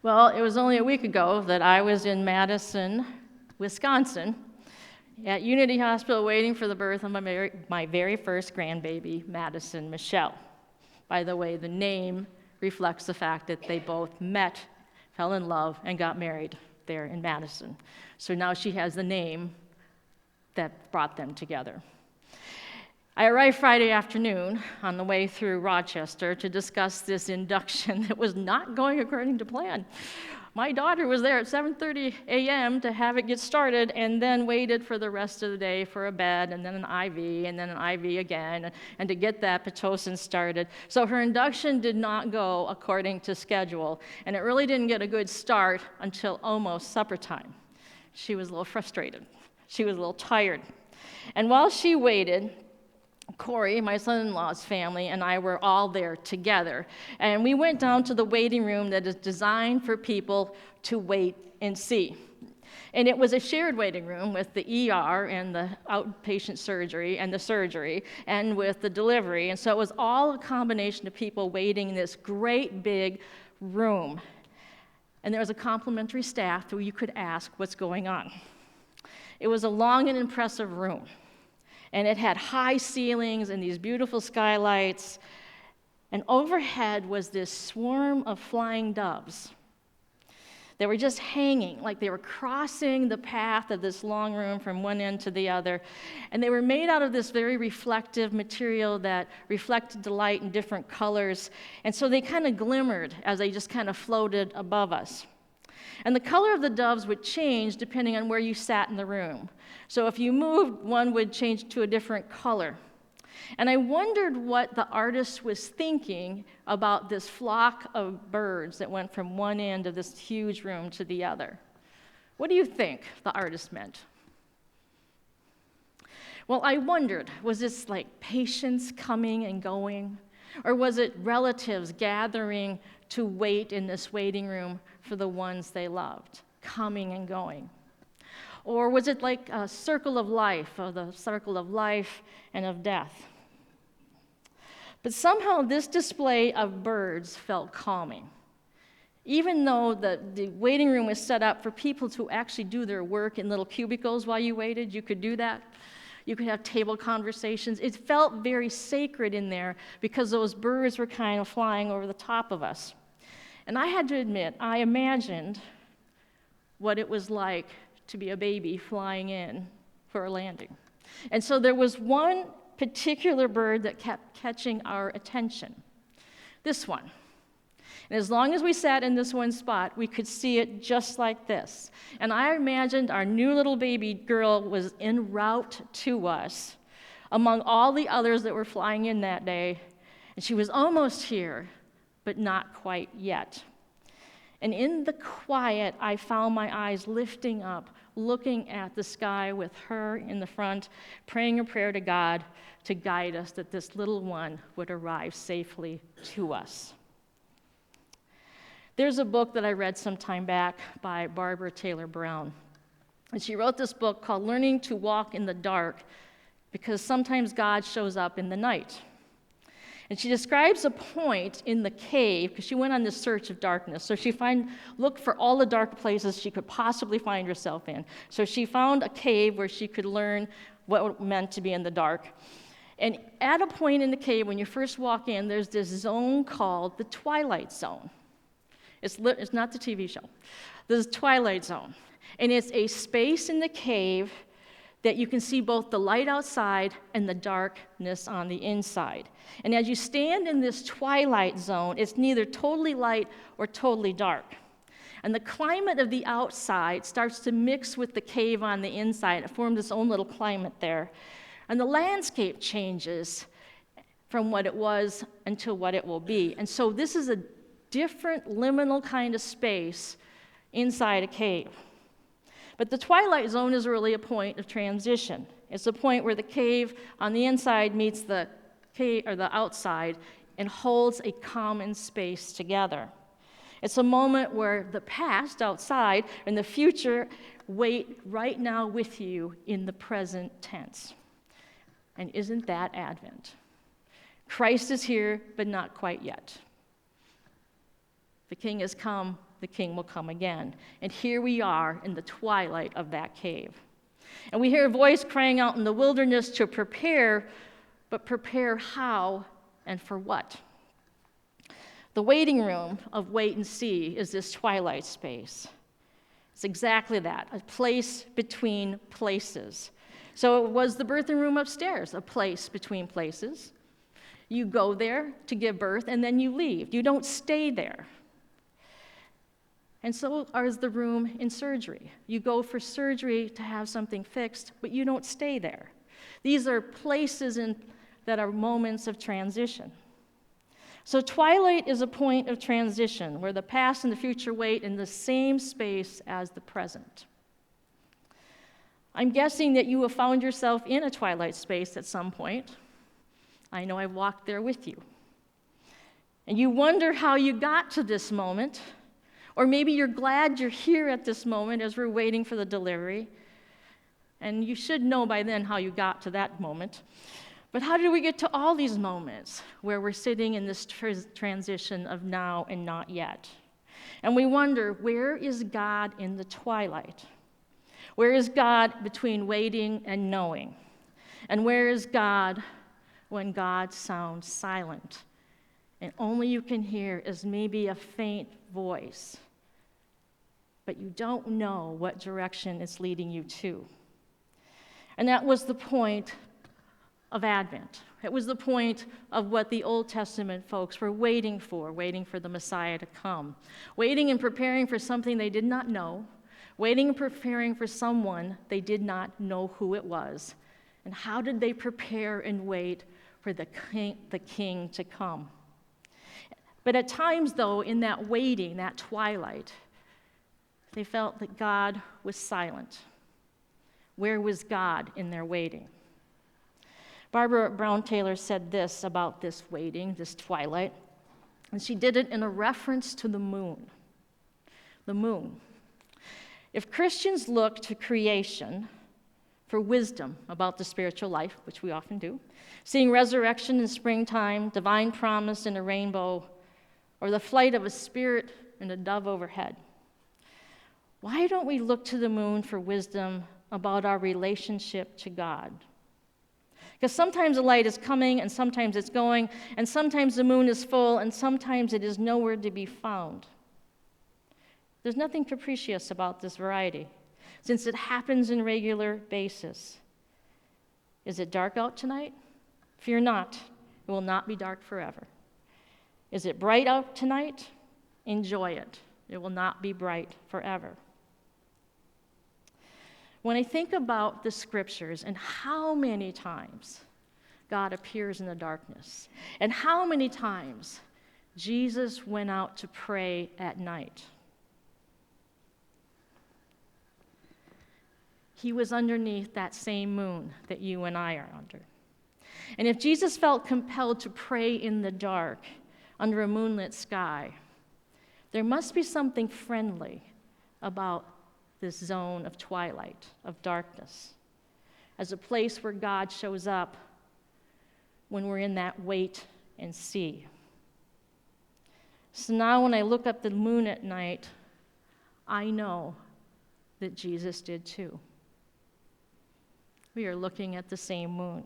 Well, it was only a week ago that I was in Madison, Wisconsin, at Unity Hospital waiting for the birth of my very first grandbaby, Madison Michelle. By the way, the name reflects the fact that they both met, fell in love, and got married there in Madison. So now she has the name that brought them together. I arrived Friday afternoon on the way through Rochester to discuss this induction that was not going according to plan. My daughter was there at 7:30 a.m. to have it get started and then waited for the rest of the day for a bed and then an IV and then an IV again and to get that Pitocin started. So her induction did not go according to schedule, and it really didn't get a good start until almost supper time. She was a little frustrated. She was a little tired. And while she waited, Corey, my son-in-law's family, and I were all there together. And we went down to the waiting room that is designed for people to wait and see. And it was a shared waiting room with the ER and the outpatient surgery and the surgery and with the delivery. And so it was all a combination of people waiting in this great big room. And there was a complimentary staff who you could ask what's going on. It was a long and impressive room. And it had high ceilings and these beautiful skylights. And overhead was this swarm of flying doves. They were just hanging, like they were crossing the path of this long room from one end to the other. And they were made out of this very reflective material that reflected the light in different colors. And so they kind of glimmered as they just kind of floated above us. And the color of the doves would change depending on where you sat in the room. So if you moved, one would change to a different color. And I wondered what the artist was thinking about this flock of birds that went from one end of this huge room to the other. What do you think the artist meant? Well, I wondered, was this like patients coming and going? Or was it relatives gathering to wait in this waiting room for the ones they loved, coming and going? Or was it like a circle of life, or the circle of life and of death? But somehow this display of birds felt calming. Even though the waiting room was set up for people to actually do their work in little cubicles while you waited, you could do that. You could have table conversations. It felt very sacred in there because those birds were kind of flying over the top of us. And I had to admit, I imagined what it was like to be a baby flying in for a landing. And so there was one particular bird that kept catching our attention, this one. And as long as we sat in this one spot, we could see it just like this. And I imagined our new little baby girl was en route to us among all the others that were flying in that day. And she was almost here, but not quite yet. And in the quiet, I found my eyes lifting up, looking at the sky with her in the front, praying a prayer to God to guide us that this little one would arrive safely to us. There's a book that I read some time back by Barbara Taylor Brown. And she wrote this book called Learning to Walk in the Dark, because sometimes God shows up in the night. And she describes a point in the cave, because she went on this search of darkness. So she looked for all the dark places she could possibly find herself in. So she found a cave where she could learn what it meant to be in the dark. And at a point in the cave, when you first walk in, there's this zone called the Twilight Zone. It's not the TV show. This is Twilight Zone. And it's a space in the cave that you can see both the light outside and the darkness on the inside. And as you stand in this twilight zone, it's neither totally light or totally dark. And the climate of the outside starts to mix with the cave on the inside. It forms its own little climate there. And the landscape changes from what it was until what it will be. And so this is a different liminal kind of space inside a cave. But the Twilight Zone is really a point of transition. It's a point where the cave on the inside meets the cave or the outside and holds a common space together. It's a moment where the past outside and the future wait right now with you in the present tense. And isn't that Advent? Christ is here, but not quite yet. The King has come, the king will come again. And here we are in the twilight of that cave. And we hear a voice crying out in the wilderness to prepare, but prepare how and for what? The waiting room of wait and see is this twilight space. It's exactly that, a place between places. So it was the birthing room upstairs, a place between places. You go there to give birth, and then you leave. You don't stay there. And so is the room in surgery. You go for surgery to have something fixed, but you don't stay there. These are places that are moments of transition. So twilight is a point of transition where the past and the future wait in the same space as the present. I'm guessing that you have found yourself in a twilight space at some point. I know I've walked there with you. And you wonder how you got to this moment, or maybe you're glad you're here at this moment as we're waiting for the delivery. And you should know by then how you got to that moment. But how did we get to all these moments where we're sitting in this transition of now and not yet? And we wonder, where is God in the twilight? Where is God between waiting and knowing? And where is God when God sounds silent? And only you can hear is maybe a faint voice, but you don't know what direction it's leading you to. And that was the point of Advent. It was the point of what the Old Testament folks were waiting for the Messiah to come, waiting and preparing for something they did not know, waiting and preparing for someone they did not know who it was. And how did they prepare and wait for the king to come? But at times, though, in that waiting, that twilight, they felt that God was silent. Where was God in their waiting? Barbara Brown Taylor said this about this waiting, this twilight, and she did it in a reference to the moon. The moon. If Christians look to creation for wisdom about the spiritual life, which we often do, seeing resurrection in springtime, divine promise in a rainbow, or the flight of a spirit and a dove overhead, why don't we look to the moon for wisdom about our relationship to God? Because sometimes the light is coming, and sometimes it's going, and sometimes the moon is full, and sometimes it is nowhere to be found. There's nothing capricious about this variety, since it happens in regular basis. Is it dark out tonight? Fear not, it will not be dark forever. Is it bright out tonight? Enjoy it. It will not be bright forever. When I think about the scriptures and how many times God appears in the darkness, and how many times Jesus went out to pray at night, he was underneath that same moon that you and I are under. And if Jesus felt compelled to pray in the dark under a moonlit sky, there must be something friendly about this zone of twilight, of darkness, as a place where God shows up when we're in that wait and see. So now when I look up the moon at night, I know that Jesus did too. We are looking at the same moon.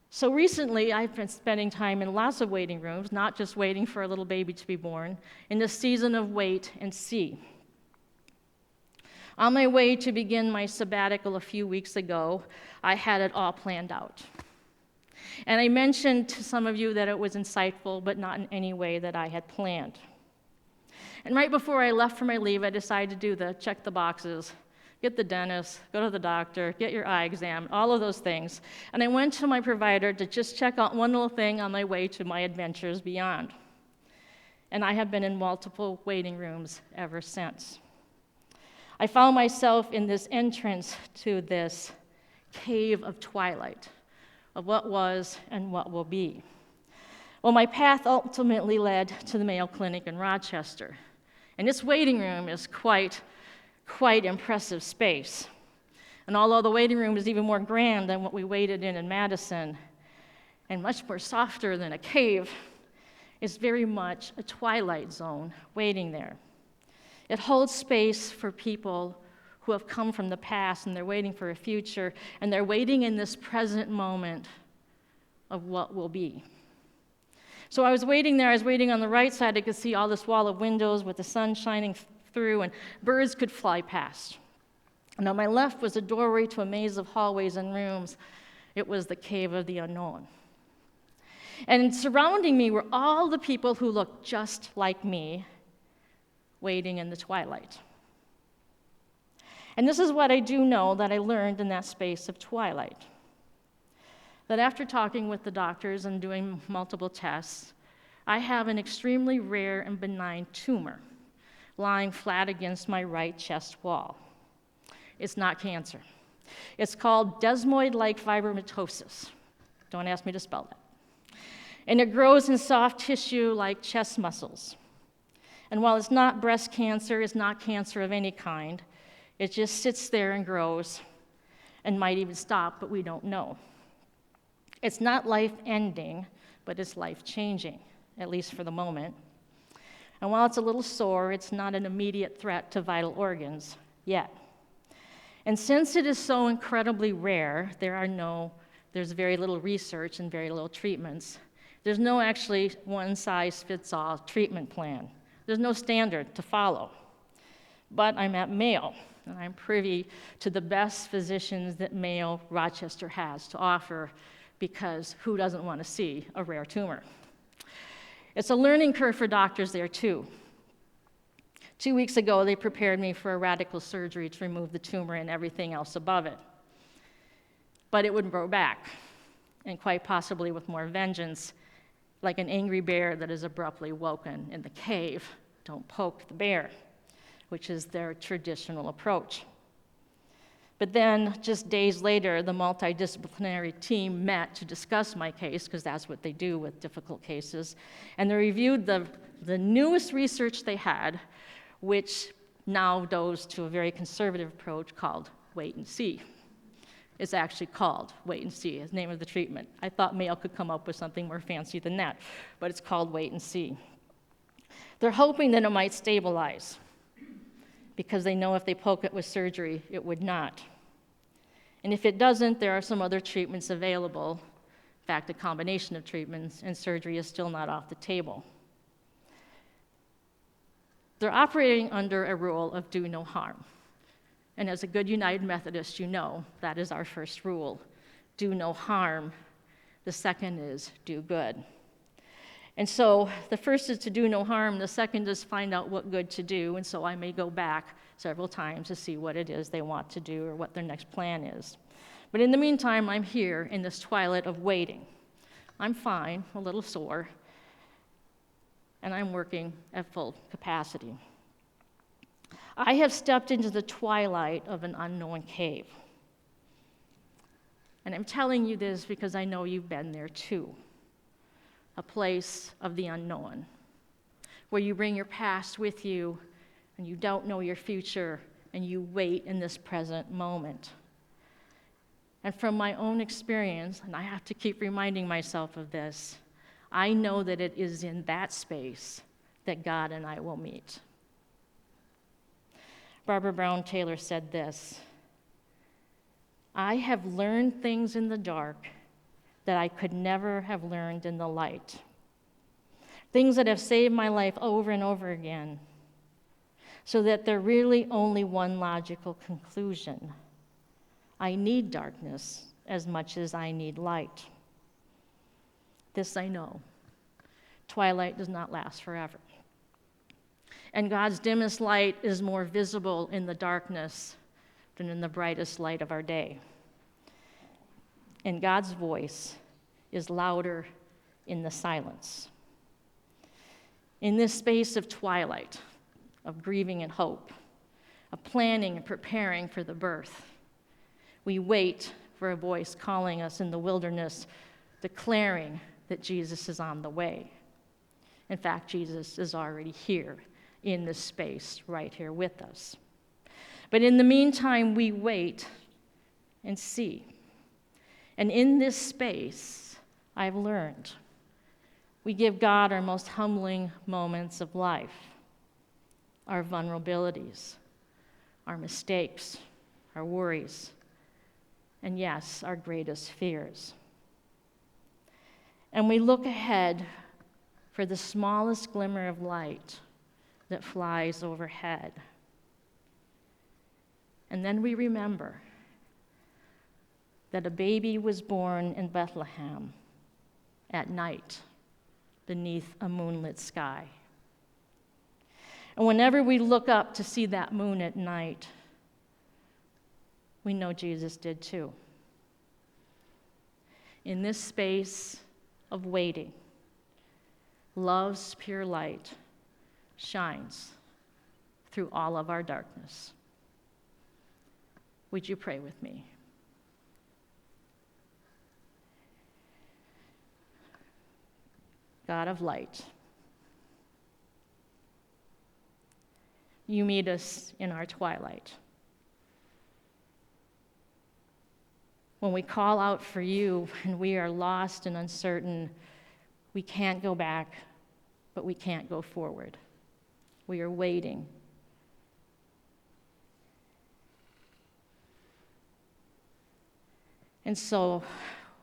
So recently, I've been spending time in lots of waiting rooms, not just waiting for a little baby to be born, in the season of wait and see. On my way to begin my sabbatical a few weeks ago, I had it all planned out. And I mentioned to some of you that it was insightful, but not in any way that I had planned. And right before I left for my leave, I decided to do check the boxes, get the dentist, go to the doctor, get your eye exam, all of those things. And I went to my provider to just check out one little thing on my way to my adventures beyond. And I have been in multiple waiting rooms ever since. I found myself in this entrance to this cave of twilight, of what was and what will be. Well, my path ultimately led to the Mayo Clinic in Rochester. And this waiting room is quite impressive space. And although the waiting room is even more grand than what we waited in Madison, and much more softer than a cave, is very much a twilight zone waiting there. It holds space for people who have come from the past and they're waiting for a future, and they're waiting in this present moment of what will be. So I was waiting there. I was waiting on the right side. I could see all this wall of windows with the sun shining through, and birds could fly past. And on my left was a doorway to a maze of hallways and rooms. It was the cave of the unknown. And surrounding me were all the people who looked just like me, waiting in the twilight. And this is what I do know that I learned in that space of twilight. That after talking with the doctors and doing multiple tests, I have an extremely rare and benign tumor lying flat against my right chest wall. It's not cancer. It's called desmoid-like fibromatosis. Don't ask me to spell that. And it grows in soft tissue like chest muscles. And while it's not breast cancer, it's not cancer of any kind. It just sits there and grows and might even stop, but we don't know. It's not life-ending, but it's life-changing, at least for the moment. And while it's a little sore, it's not an immediate threat to vital organs yet. And since it is so incredibly rare, there's very little research and very little treatments. There's no actually one-size-fits-all treatment plan. There's no standard to follow. But I'm at Mayo, and I'm privy to the best physicians that Mayo Rochester has to offer, because who doesn't want to see a rare tumor? It's a learning curve for doctors there, too. 2 weeks ago, they prepared me for a radical surgery to remove the tumor and everything else above it. But it would grow back, and quite possibly with more vengeance, like an angry bear that is abruptly woken in the cave. Don't poke the bear, which is their traditional approach. But then, just days later, the multidisciplinary team met to discuss my case, because that's what they do with difficult cases, and they reviewed the newest research they had, which now goes to a very conservative approach called wait and see. It's actually called wait and see, is the name of the treatment. I thought Mayo could come up with something more fancy than that, but it's called wait and see. They're hoping that it might stabilize, because they know if they poke it with surgery, it would not. And if it doesn't, there are some other treatments available. In fact, a combination of treatments, and surgery is still not off the table. They're operating under a rule of do no harm. And as a good United Methodist, you know that is our first rule. Do no harm. The second is do good. And so the first is to do no harm. The second is find out what good to do. And so I may go back several times to see what it is they want to do or what their next plan is. But in the meantime, I'm here in this twilight of waiting. I'm fine, a little sore, and I'm working at full capacity. I have stepped into the twilight of an unknown cave. And I'm telling you this because I know you've been there too. A place of the unknown, where you bring your past with you and you don't know your future and you wait in this present moment. And from my own experience, and I have to keep reminding myself of this, I know that it is in that space that God and I will meet. Barbara Brown Taylor said this: I have learned things in the dark that I could never have learned in the light. Things that have saved my life over and over again, so that they're really only one logical conclusion. I need darkness as much as I need light. This I know. Twilight does not last forever. And God's dimmest light is more visible in the darkness than in the brightest light of our day. And God's voice is louder in the silence. In this space of twilight, of grieving and hope, of planning and preparing for the birth, we wait for a voice calling us in the wilderness, declaring that Jesus is on the way. In fact, Jesus is already here in this space, right here with us. But in the meantime, we wait and see. And in this space, I've learned We give God our most humbling moments of life, our vulnerabilities, our mistakes, our worries, and yes, our greatest fears. And we look ahead for the smallest glimmer of light that flies overhead. And then we remember that a baby was born in Bethlehem at night beneath a moonlit sky. And whenever we look up to see that moon at night, we know Jesus did too. In this space of waiting, love's pure light shines through all of our darkness. Would you pray with me? God of light, you meet us in our twilight. When we call out for you and we are lost and uncertain, we can't go back, but we can't go forward. We are waiting. And so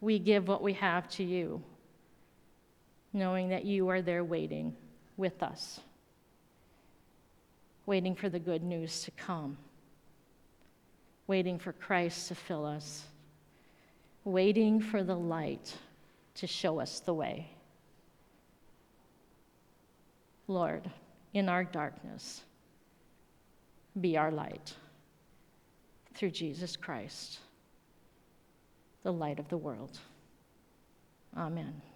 we give what we have to you, knowing that you are there waiting with us, waiting for the good news to come, waiting for Christ to fill us, waiting for the light to show us the way. Lord, in our darkness, be our light through Jesus Christ, the light of the world. Amen.